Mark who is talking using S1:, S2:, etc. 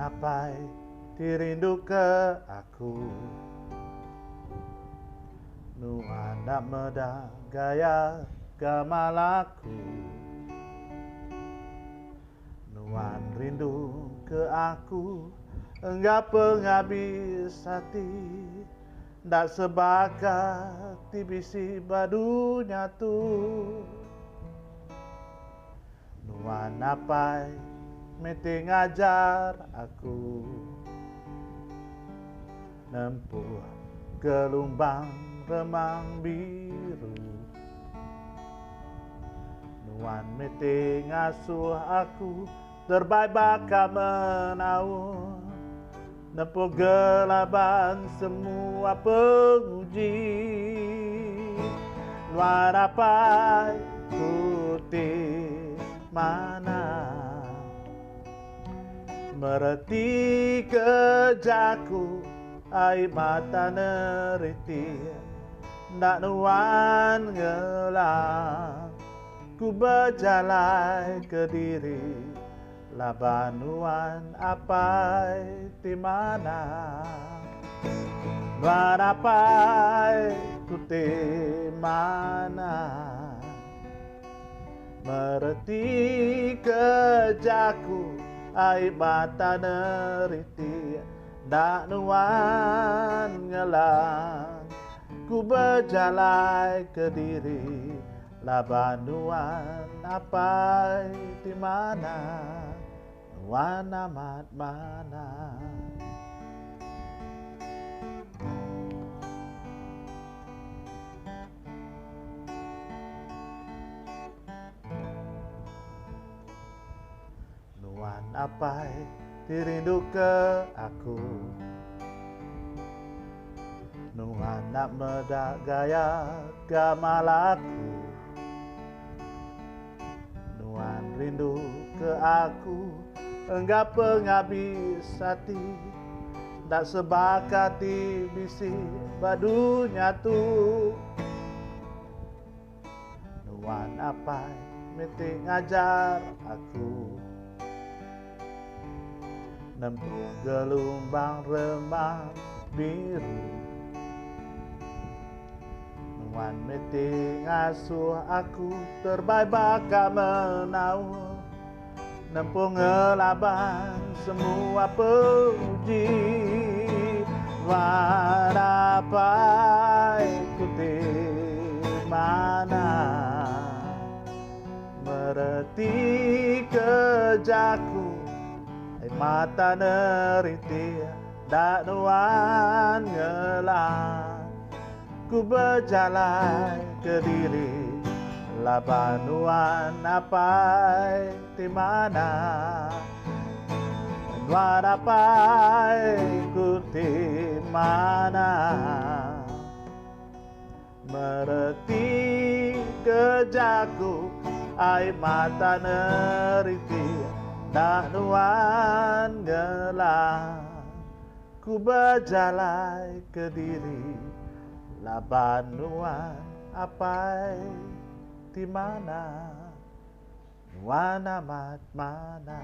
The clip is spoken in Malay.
S1: napai tirindu ke aku, nuan nak meda gaya gamalaku, nuan rindu ke aku, enggak penghabis hati, ndak sebakat tibisi badunya tu. Nuan napai meti ngajar aku, nempuh gelombang remang biru. Nuan meti ngasuh aku, terbaik bakal menaun, nempuh gelaban semua penguji. Nuan napai putih mana mereti kejaku, air mata neriti, ndak nuan ngelang, ku berjalan ke diri, labanuan apai di mana, nuan apai ku di mana. Mereti kejaku, air mata neriti, ndak nuan ngelang, ku berjalan ke diri, labanuan apai di mana, nuan amat mana. Nuan apai tirindu ke aku, nuan nak meda gaya gamalaku, nuan rindu ke aku, enggak penghabis hati, ndak sebakati bisi badunya tu. Nuan apai meti ngajar aku, nempuh gelombang remang biru. Nuan meti ngasuh aku, terbaik bakal menaun, nempuh ngelaban semua puji. Nuan apai ku di mana mereti kejaku, mata neriti, ndak nuan ngelang, ku berjalan ke diri, labanuan apai di mana, nuan apai ku di mana. Mereti kejaku, air mata neriti, ndak nuan ngelang, ku berjalan ke diri, labanuan apai di mana, nuan amat mana.